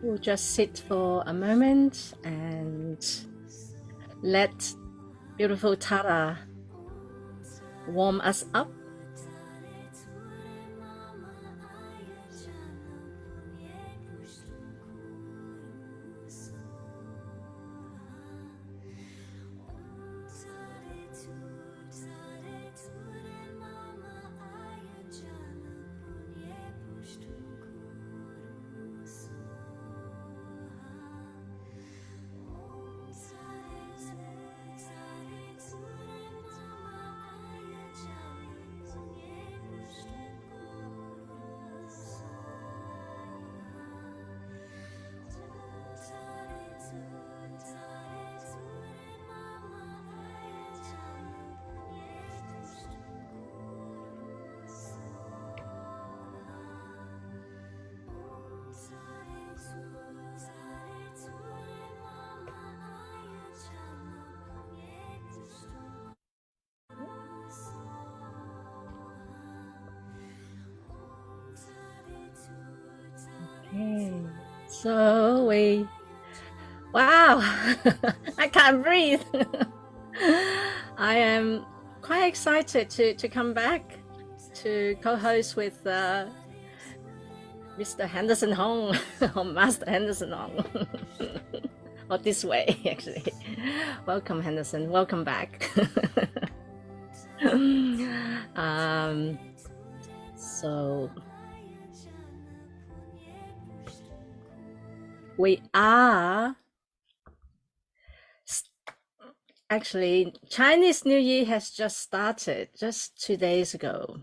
We'll just sit for a moment and let beautiful Tara warm us up. Okay, so wow, I can't breathe. I am quite excited to come back to co-host with Mr. Henderson Hong or Master Henderson Hong. Or this way, actually. Welcome, Henderson. Welcome back. um, so we are actually, Chinese New Year has just started just 2 days ago.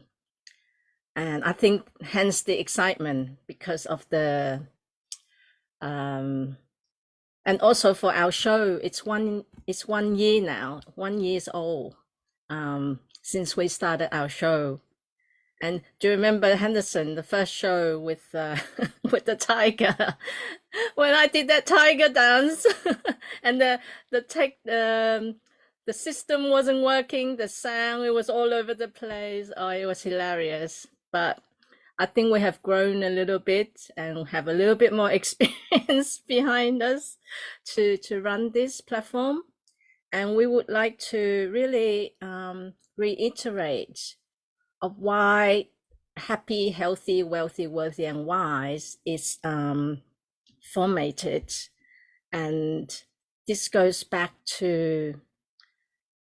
And I think hence the excitement because of the and also for our show, it's 1 year now, 1 years old since we started our show. And do you remember, Henderson, the first show with with the tiger? When I did that tiger dance, and the system wasn't working, the sound, it was all over the place. Oh, it was hilarious. But I think we have grown a little bit and have a little bit more experience behind us to run this platform. And we would like to really reiterate of why happy, healthy, wealthy, worthy, and wise is formatted. And this goes back to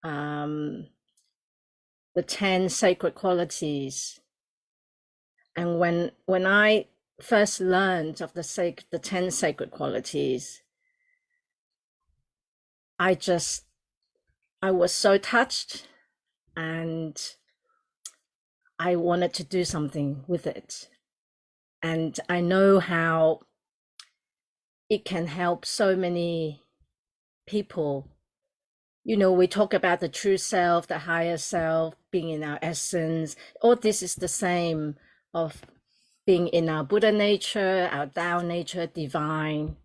the 10 sacred qualities. And when I first learned of the 10 sacred qualities, I was so touched, and I wanted to do something with it. And I know how it can help so many people. You know, we talk about the true self, the higher self, being in our essence. All this is the same of being in our Buddha nature, our Tao nature, divine.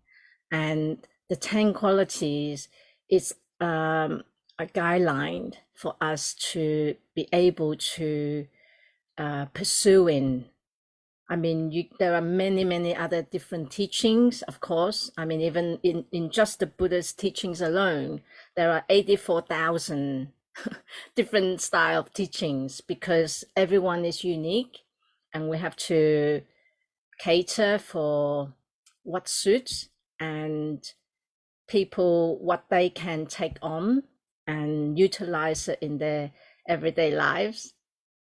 And the 10 qualities is a guideline for us to be able to pursuing. I mean, there are many, many other different teachings, of course. I mean, even in just the Buddha's teachings alone, there are 84,000 different style of teachings because everyone is unique and we have to cater for what suits and people what they can take on and utilize it in their everyday lives.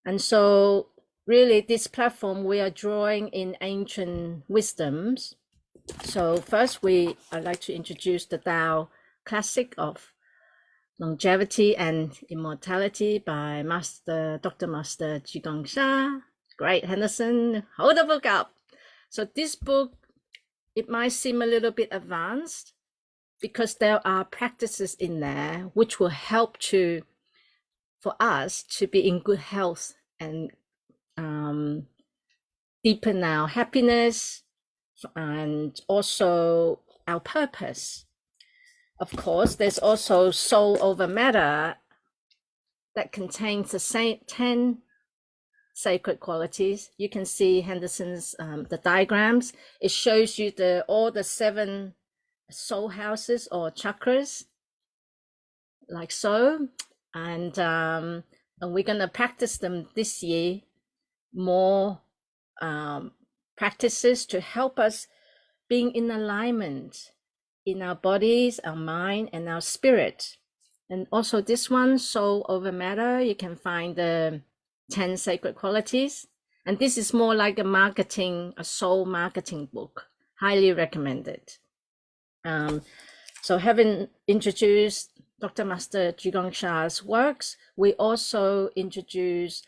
And so really this platform, we are drawing in ancient wisdoms. So first I'd like to introduce the Tao Classic of Longevity and Immortality by Dr. Master Zhi Gang Sha. Great, Henderson, hold the book up. So this book, it might seem a little bit advanced because there are practices in there which will help for us to be in good health and deepen our happiness and also our purpose. Of course, there's also Soul Over Matter that contains the same 10 sacred qualities. You can see Henderson's the diagrams. It shows you all the 7 soul houses or chakras, like so, and we're gonna practice them this year. More practices to help us being in alignment in our bodies, our mind, and our spirit. And also this one, Soul Over Matter, you can find the 10 sacred qualities. And this is more like a soul marketing book. Highly recommended. So having introduced Dr. Master Zhigong Sha's works, we also introduce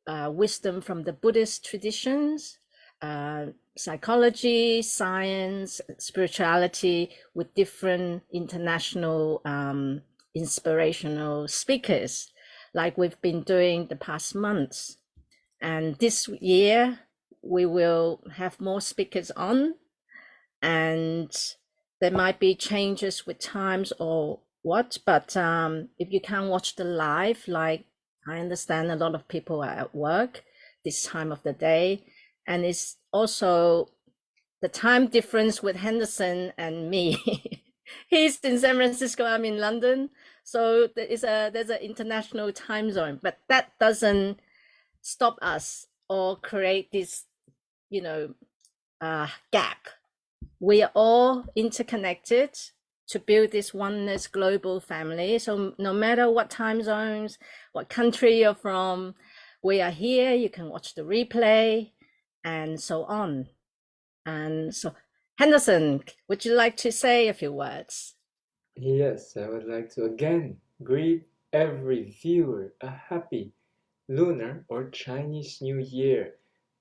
wisdom from the Buddhist traditions, psychology, science, spirituality, with different international inspirational speakers, like we've been doing the past months. And this year, we will have more speakers on, and there might be changes with times or what, but if you can't watch the live, like I understand a lot of people are at work this time of the day, and it's also the time difference with Henderson and me. He's in San Francisco, I'm in London, so there's an international time zone, but that doesn't stop us or create this, gap. We are all interconnected to build this oneness global family. So no matter what time zones, what country you're from, we are here. You can watch the replay and so on. And so, Henderson, would you like to say a few words? Yes, I would like to again greet every viewer a happy Lunar or Chinese New Year.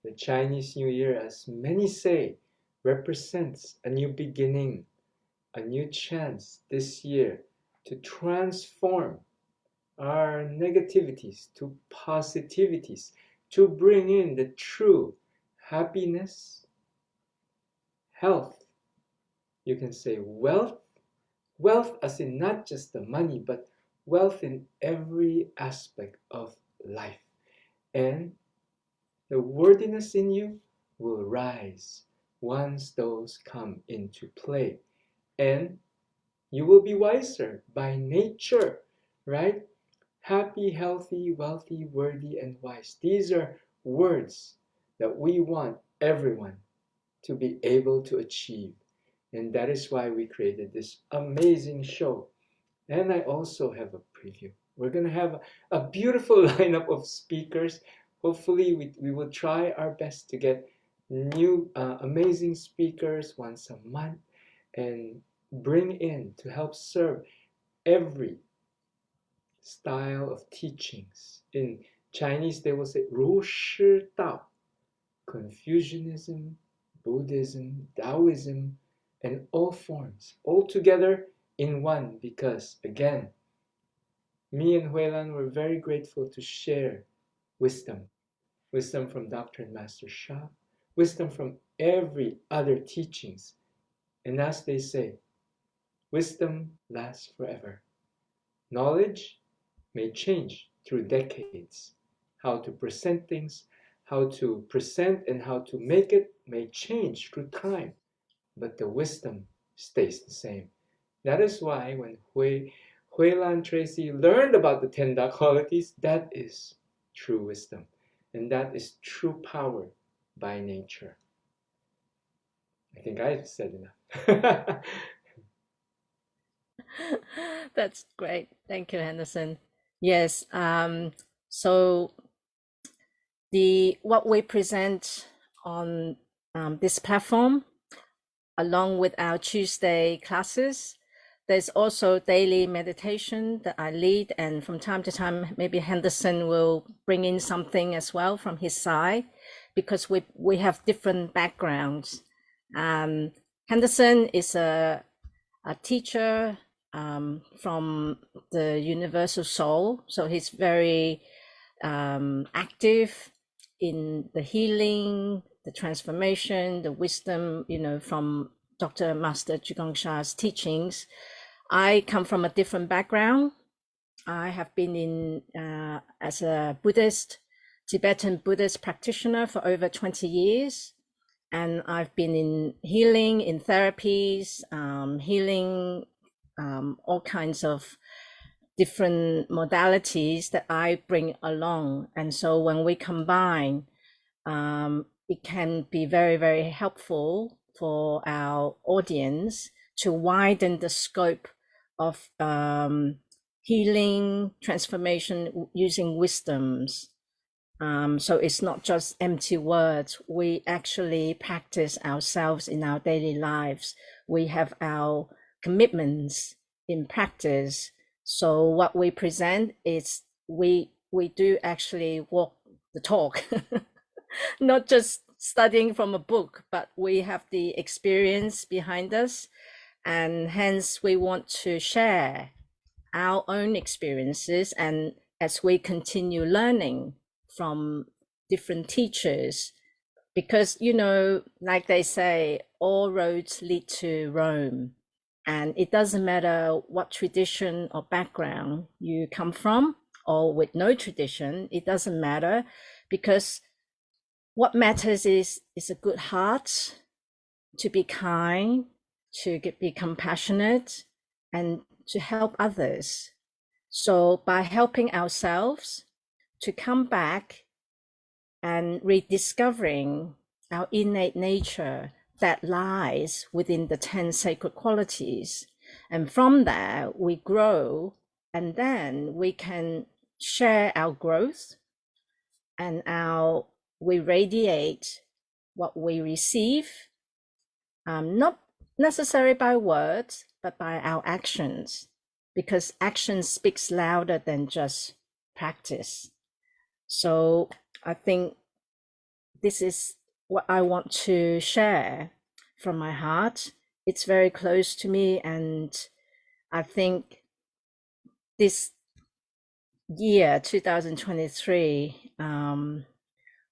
The Chinese New Year, as many say, represents a new beginning, a new chance this year to transform our negativities to positivities, to bring in the true happiness, health, you can say wealth, wealth as in not just the money, but wealth in every aspect of life. And the worthiness in you will rise once those come into play. And you will be wiser by nature, right? Happy, healthy, wealthy, worthy, and wise. These are words that we want everyone to be able to achieve. And that is why we created this amazing show. And I also have a preview. We're going to have a beautiful lineup of speakers. Hopefully, we will try our best to get new amazing speakers once a month and bring in to help serve every style of teachings. In Chinese, they will say 儒释道, Confucianism, Buddhism, Taoism, and all forms, all together in one, because again, me and Huilan were very grateful to share wisdom. Wisdom from Dr. and Master Sha, wisdom from every other teachings. And as they say, wisdom lasts forever. Knowledge may change through decades. How to present things, how to present and how to make it may change through time, but the wisdom stays the same. That is why when Huilan Tracy learned about the 10 qualities, that is true wisdom. And that is true power by nature. I think I've said enough. That's great. Thank you, Henderson. Yes. So what we present on this platform, along with our Tuesday classes, there's also daily meditation that I lead, and from time to time, maybe Henderson will bring in something as well from his side, because we have different backgrounds. Henderson is a teacher from the Universal Soul, so he's very active in the healing, the transformation, the wisdom, from Dr. Master Zhigong Sha's teachings. I come from a different background. I have been in as a Buddhist Tibetan Buddhist practitioner for over 20 years. And I've been in healing, in therapies, healing, all kinds of different modalities that I bring along. And so when we combine, it can be very, very helpful for our audience to widen the scope of healing, transformation using wisdoms. So it's not just empty words. We actually practice ourselves in our daily lives. We have our commitments in practice. So what we present is we do actually walk the talk, not just studying from a book, but we have the experience behind us, and hence we want to share our own experiences. And as we continue learning from different teachers, because like they say, all roads lead to Rome, and it doesn't matter what tradition or background you come from, or with no tradition, it doesn't matter, because what matters is a good heart, to be kind, to be compassionate, and to help others. So by helping ourselves to come back and rediscovering our innate nature that lies within the 10 sacred qualities, and from there we grow, and then we can share our growth, and we radiate what we receive, not necessarily by words, but by our actions, because action speaks louder than just practice. So I think this is what I want to share from my heart. It's very close to me, and I think this year, 2023,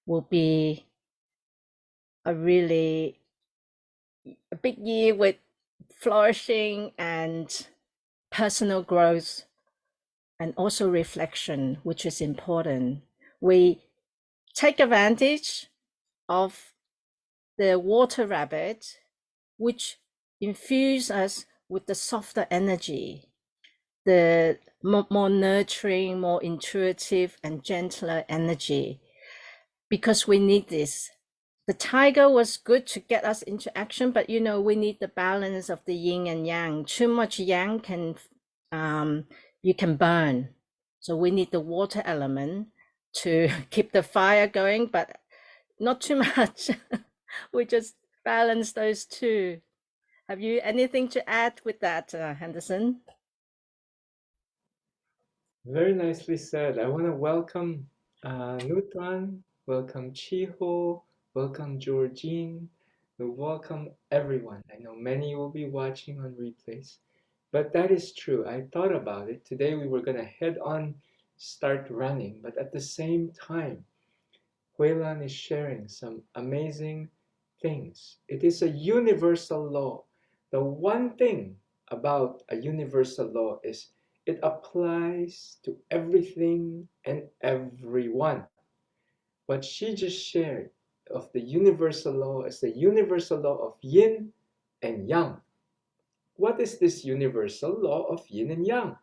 will be a big year with flourishing and personal growth, and also reflection, which is important. We take advantage of the water rabbit, which infuse us with the softer energy, the more nurturing, more intuitive and gentler energy, because we need this. The tiger was good to get us into action, but we need the balance of the yin and yang. Too much yang can you can burn. So we need the water element to keep the fire going, but not too much. We just balance those two. Have you anything to add with that, Henderson? Very nicely said. I want to welcome Nutran, welcome Chiho, welcome Georgine, welcome everyone. I know many will be watching on replays, but that is true. I thought about it. Today we were going to head on, start running, but at the same time, Huilan is sharing some amazing things. It is a universal law. The one thing about a universal law is it applies to everything and everyone. What she just shared of the universal law is the universal law of yin and yang. What is this universal law of yin and yang?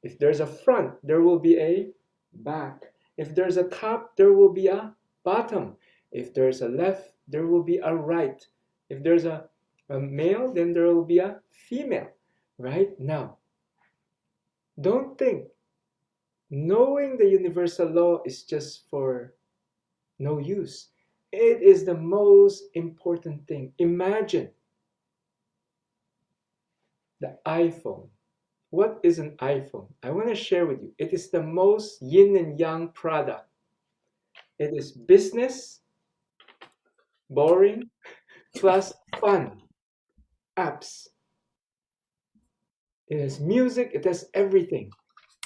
If there's a front, there will be a back. If there's a top, there will be a bottom. If there's a left, there will be a right. If there's a male, then there will be a female. Right? Now, don't think knowing the universal law is just for no use. It is the most important thing. Imagine the iPhone. What is an iPhone? I want to share with you. It is the most yin and yang product. It is business, boring, plus fun apps. It has music, it has everything.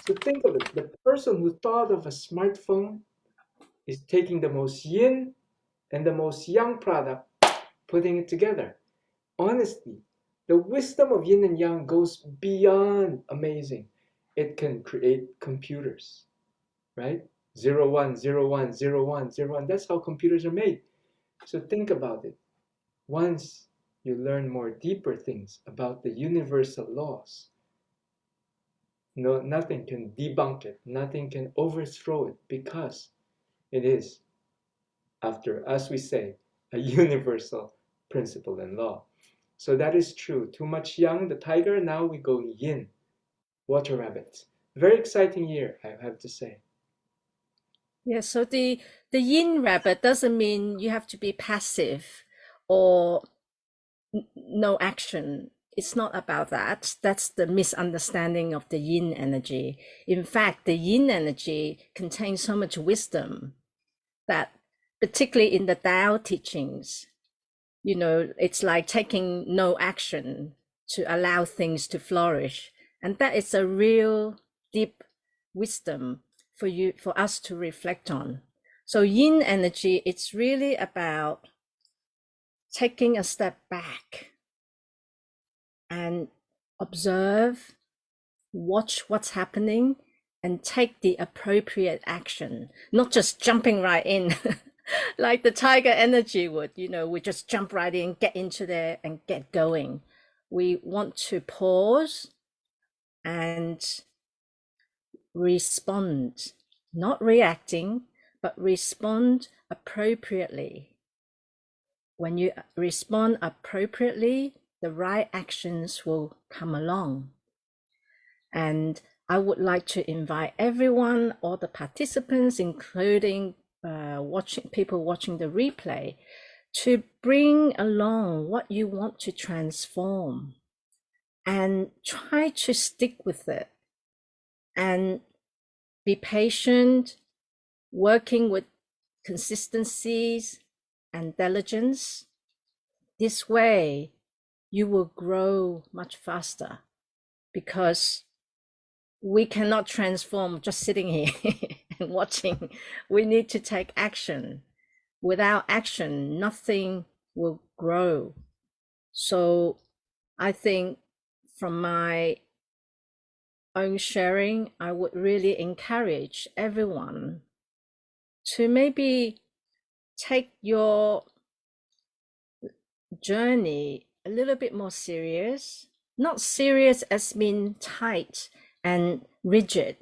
So think of it. The person who thought of a smartphone is taking the most yin and the most yang product, putting it together. Honestly, the wisdom of yin and yang goes beyond amazing. It can create computers, right? 0, 1, 0, 1, 0, 1, 0, 1. That's how computers are made. So think about it. Once you learn more deeper things about the universal laws, no, nothing can debunk it, nothing can overthrow it, because it is, after, as we say, a universal principle and law. So that is true. Too much yang, the tiger, now we go yin, water rabbit. Very exciting year, I have to say. Yeah, so the yin rabbit doesn't mean you have to be passive or no action. It's not about that. That's the misunderstanding of the yin energy. In fact, the yin energy contains so much wisdom that, particularly in the Tao teachings, you know, it's like taking no action to allow things to flourish. And that is a real deep wisdom for us to reflect on. So yin energy, it's really about taking a step back and observe, watch what's happening, and take the appropriate action, not just jumping right in like the tiger energy would. You know, we just jump right in, get into there, and get going. We want to pause and respond, not reacting, but respond appropriately. When you respond appropriately, the right actions will come along. And I would like to invite everyone, all the participants, including people watching the replay, to bring along what you want to transform and try to stick with it and be patient, working with consistencies and diligence. This way, you will grow much faster, because we cannot transform just sitting here and watching. We need to take action. Without action, nothing will grow. So I think from my own sharing, I would really encourage everyone to maybe take your journey a little bit more serious. Not serious as being tight and rigid,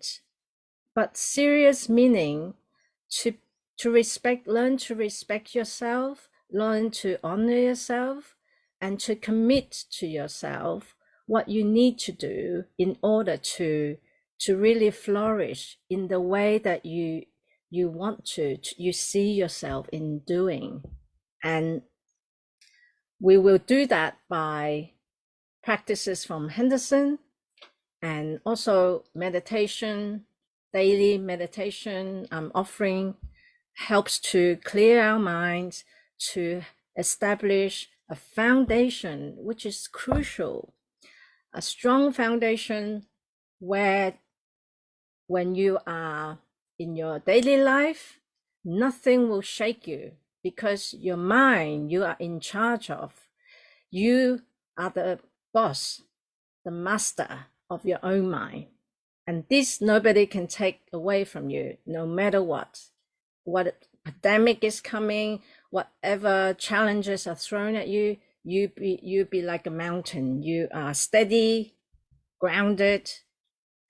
but serious meaning to learn to respect yourself, learn to honor yourself, and to commit to yourself what you need to do in order to really flourish in the way that you want to you see yourself in doing. And we will do that by practices from Henderson, and also meditation, daily meditation I'm offering helps to clear our minds, to establish a foundation, which is crucial, a strong foundation where when you are in your daily life, nothing will shake you, because your mind you are in charge of. You are the boss, the master of your own mind. And this nobody can take away from you, no matter what pandemic is coming, whatever challenges are thrown at you. You be like a mountain. You are steady, grounded,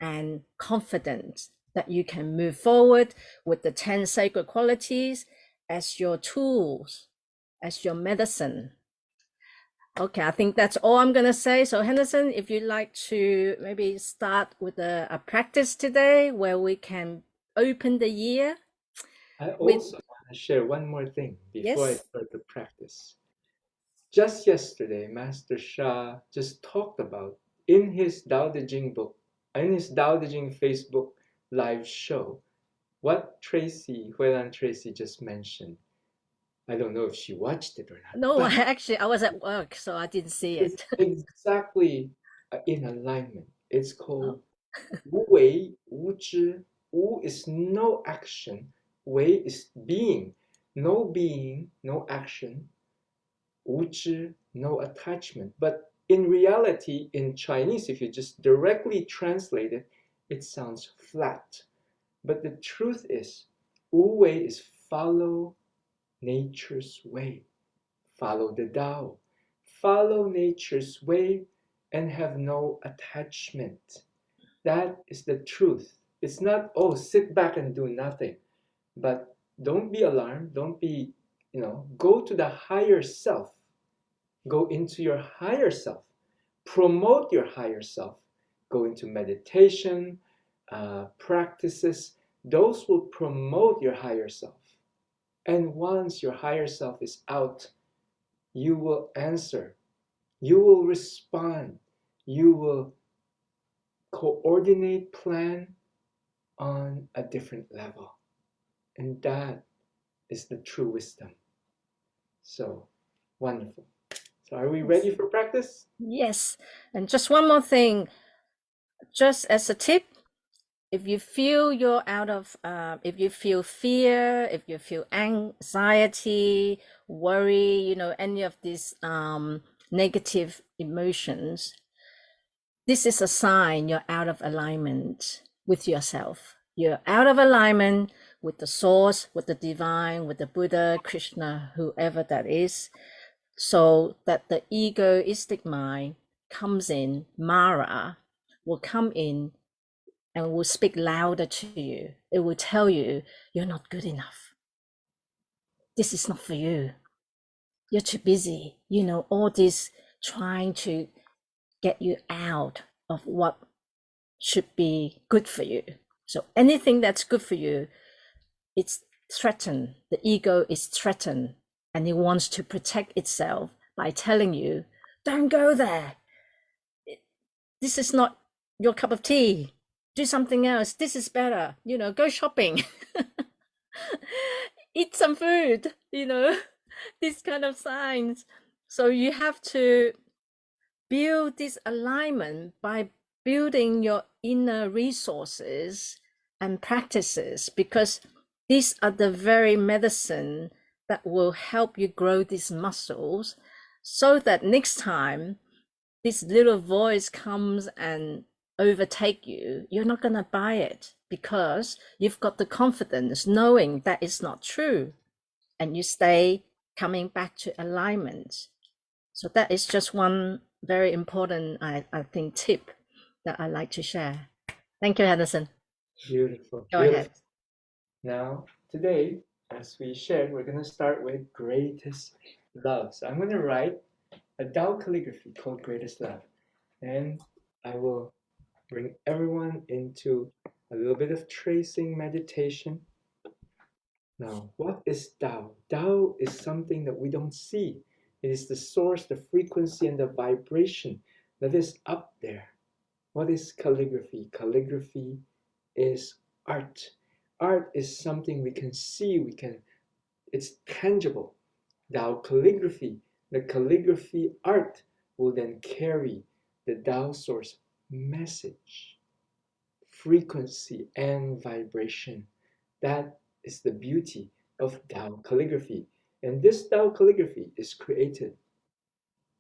and confident that you can move forward with the 10 sacred qualities as your tools, as your medicine. Okay, I think that's all I'm going to say. So Henderson, if you'd like to maybe start with a practice today where we can open the year. I also want to share one more thing before I Yes. start the practice. Just yesterday, Master Sha just talked about in his Tao Te Ching book, in his Tao Te Ching Facebook live show, what Huilan Tracy just mentioned. I don't know if she watched it or not. No, but actually, I was at work, so I didn't see it's it. exactly in alignment. It's called Wu Wei Wu Zhi. Wu is no action. Wei is being. No being, no action. Wu Zhi, no attachment. But in reality, in Chinese, if you just directly translate it, it sounds flat. But the truth is, Wu Wei is follow nature's way. Follow the Tao. Follow nature's way and have no attachment. That is the truth. It's not, oh, sit back and do nothing. But don't be alarmed. Don't be, go to the higher self. Go into your higher self. Promote your higher self. Go into meditation, practices. Those will promote your higher self. And once your higher self is out, you will answer. You will respond. You will coordinate, plan on a different level. And that is the true wisdom. So wonderful. So are we ready for practice? Yes. And just one more thing, just as a tip, if you feel you're out of, if you feel fear, if you feel anxiety, worry, any of these negative emotions, this is a sign you're out of alignment with yourself. You're out of alignment with the source, with the divine, with the Buddha, Krishna, whoever that is. So that the egoistic mind comes in, Mara will come in and will speak louder to you. It will tell you, you're not good enough. This is not for you. You're too busy. All this trying to get you out of what should be good for you. So anything that's good for you, it's threatened. The ego is threatened, and it wants to protect itself by telling you, don't go there. This is not your cup of tea. Do something else. This is better. Go shopping. Eat some food, these kind of signs. So you have to build this alignment by building your inner resources and practices, because these are the very medicine that will help you grow these muscles, so that next time this little voice comes and overtake you, you're not going to buy it, because you've got the confidence knowing that it's not true, and you stay coming back to alignment. So that is just one very important, I think, tip that I like to share. Thank you, Henderson. Beautiful. Go Beautiful. ahead. Now, today, as we shared, we're going to start with greatest love. So I'm going to write a Tao calligraphy called Greatest Love. And I will bring everyone into a little bit of tracing meditation. Now, what is Tao? Tao is something that we don't see. It is the source, the frequency, and the vibration that is up there. What is calligraphy? Calligraphy is art. Art is something we can see, it's tangible. Tao calligraphy, the calligraphy art will then carry the Tao source message, frequency, and vibration. That is the beauty of Tao calligraphy. And this Tao calligraphy is created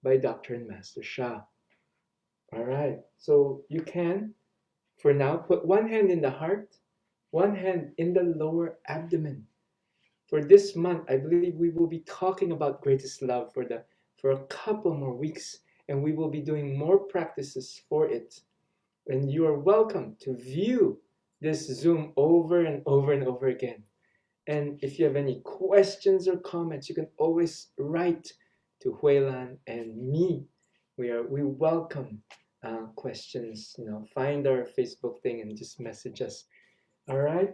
by Dr. and Master Sha. All right, so you can, for now, put one hand in the heart, one hand in the lower abdomen. For this month, I believe we will be talking about greatest love for a couple more weeks, and we will be doing more practices for it. And you are welcome to view this Zoom over and over and over again. And if you have any questions or comments, you can always write to Huilan and me. We welcome questions. Find our Facebook thing and just message us. All right.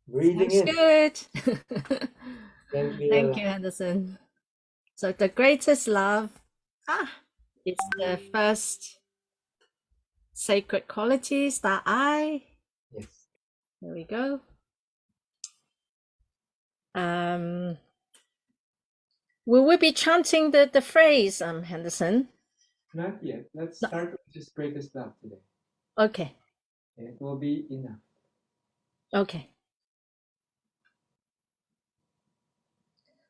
Breathing Sounds in. good. Gently Thank relax. you, Henderson. So the greatest love is the first sacred qualities that Yes. there we go. Will we be chanting the phrase, Henderson? Not yet. Let's start with just greatest love today. Okay. It will be enough. Okay.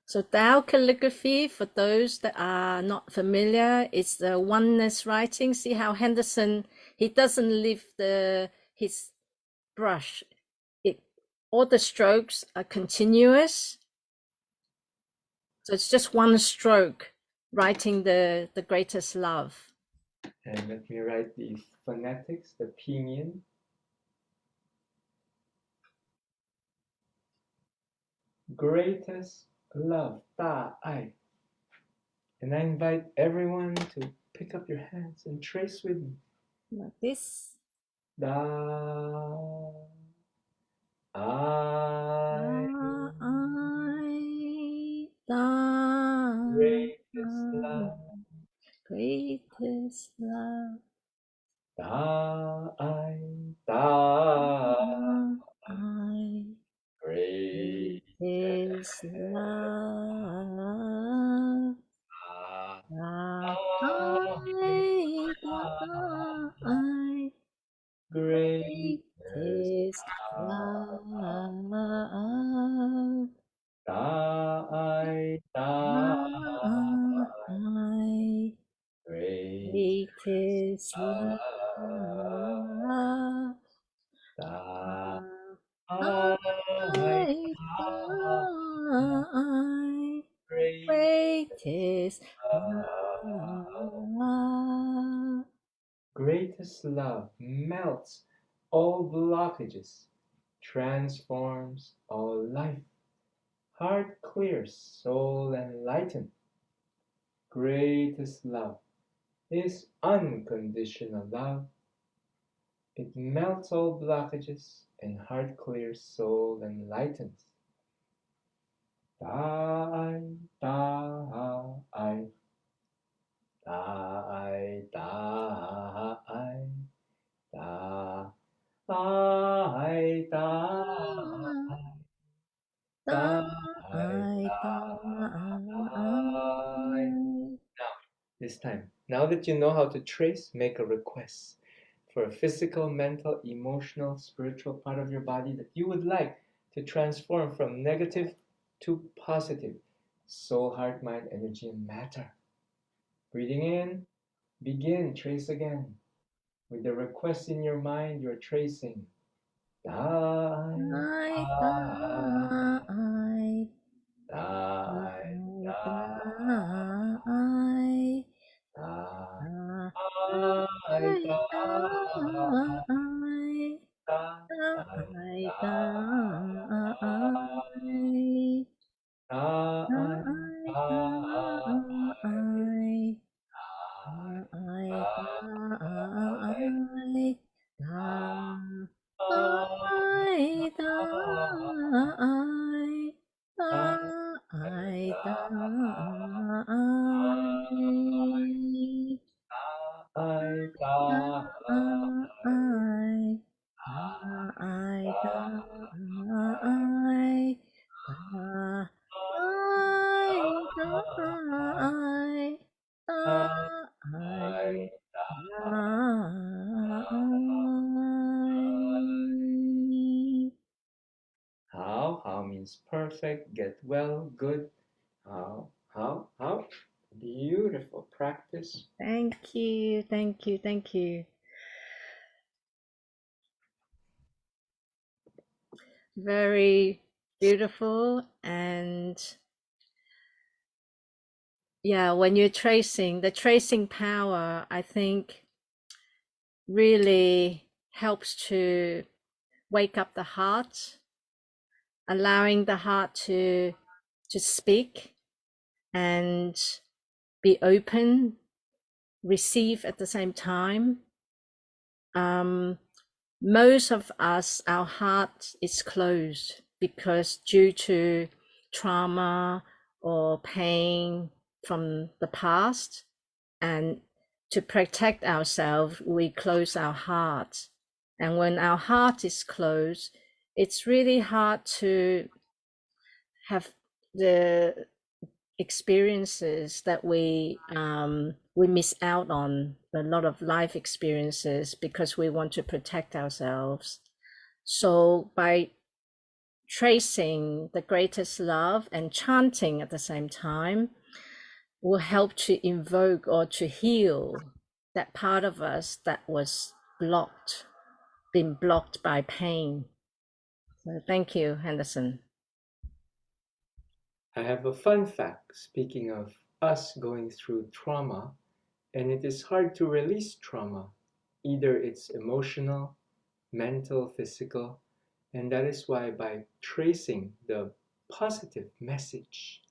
So Tao calligraphy, for those that are not familiar, it's the oneness writing. See how Henderson, he doesn't leave his brush. all the strokes are continuous. So it's just one stroke writing the greatest love. And let me write the phonetics, the pinyin. Greatest love, 大爱. And I invite everyone to pick up your hands and trace with me. Like this. Da, I, greatest love, greatest love. da, I, greatest love. Greatest love. Greatest love. Greatest love. Greatest love melts all blockages, transforms all life, heart clears, soul enlightened. Greatest love is unconditional love. It melts all blockages and heart clears, soul enlightens. Da-I, da-I, da-I, da-I, da-I, da-I, This time, now that you know how to trace, make a request for a physical, mental, emotional, spiritual part of your body that you would like to transform from negative to positive. Soul, heart, mind, energy, and matter. Breathing in, begin, trace again. With the request in your mind, you're tracing. Dai, dai, dai, How means perfect, get well, good. How? Beautiful practice. Thank you, thank you, thank you. Very beautiful. And yeah, when you're tracing, the tracing power, I think, really helps to wake up the heart, allowing the heart to speak and be open, receive at the same time. Most of us, our heart is closed because due to trauma or pain from the past, and to protect ourselves, we close our heart. And when our heart is closed, it's really hard to have the experiences that we miss out on, a lot of life experiences, because we want to protect ourselves. So by tracing the greatest love and chanting at the same time will help to invoke or to heal that part of us that was been blocked by pain. So thank you, Henderson. I have a fun fact, speaking of us going through trauma, and it is hard to release trauma. Either it's emotional, mental, physical, and that is why by tracing the positive message,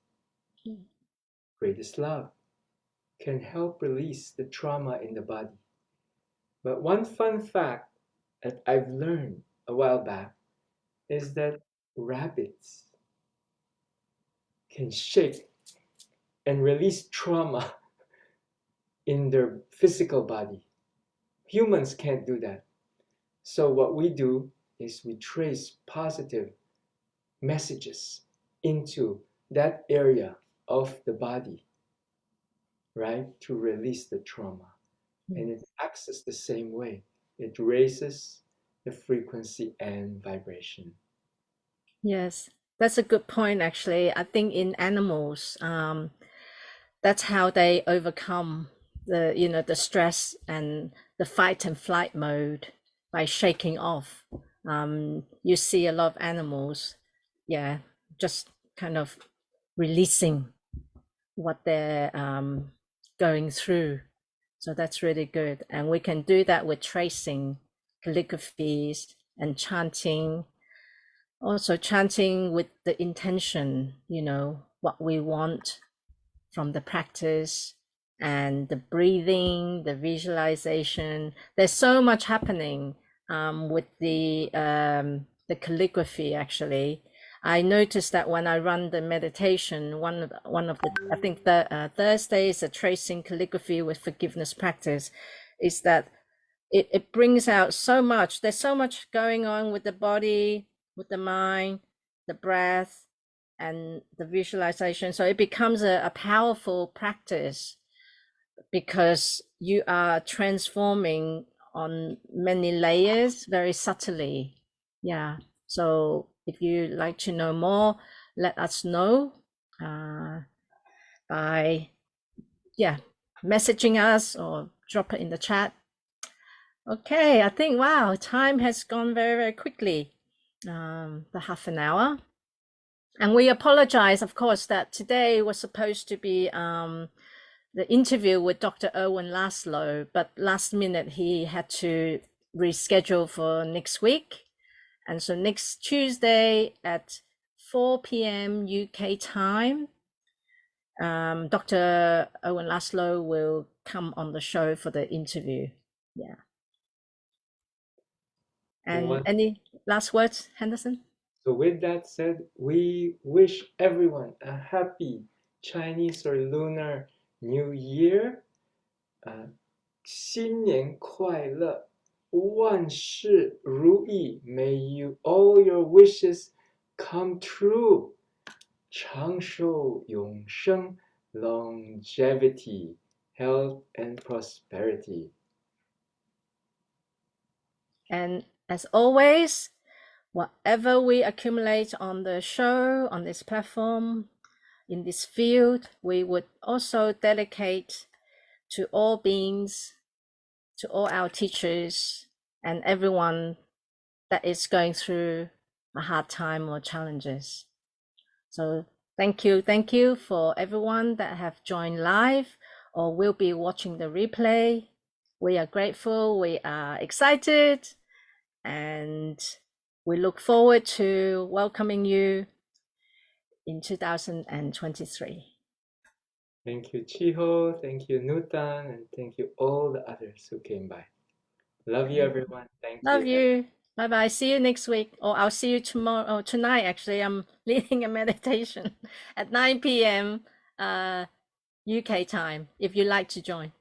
greatest love, can help release the trauma in the body. But one fun fact that I've learned a while back is that rabbits can shake and release trauma in their physical body. Humans can't do that. So what we do is we trace positive messages into that area of the body, right, to release the trauma. And it acts the same way. It raises the frequency and vibration. Yes, that's a good point, actually. I think in animals, that's how they overcome the stress and the fight and flight mode by shaking off. You see a lot of animals, yeah, just kind of releasing what they're going through. So that's really good. And we can do that with tracing, calligraphies, and chanting. Also, chanting with the intention, what we want from the practice, and the breathing, the visualization. There's so much happening with the calligraphy. Actually, I noticed that when I run the meditation, one of the, I think the Thursday is a tracing calligraphy with forgiveness practice, is that it brings out so much. There's so much going on with the body, with the mind, the breath, and the visualization. So it becomes a powerful practice because you are transforming on many layers very subtly. Yeah. So if you like to know more, let us know by messaging us or drop it in the chat. Okay, I think, wow, time has gone very, very quickly, the half an hour. And we apologize, of course, that today was supposed to be the interview with Dr. Erwin Laszlo, but last minute he had to reschedule for next week. And so next Tuesday at 4 p.m. UK time, Dr. Erwin Laszlo will come on the show for the interview. Yeah. And any last words, Henderson? So with that said, we wish everyone a happy Chinese or Lunar New Year. 新年快乐，万事如意。May you all your wishes come true. 长寿永生 longevity, health and prosperity. And as always, whatever we accumulate on the show, on this platform, in this field, we would also dedicate to all beings, to all our teachers, and everyone that is going through a hard time or challenges. So thank you for everyone that have joined live or will be watching the replay. We are grateful, we are excited, and we look forward to welcoming you in 2023. Thank you, Chiho. Thank you, Nutan. And thank you, all the others who came by. Love you, everyone. Thank you. Love you. Bye-bye. See you next week. Or I'll see you tomorrow. Oh, tonight, actually, I'm leading a meditation at 9 p.m. UK time, if you'd like to join.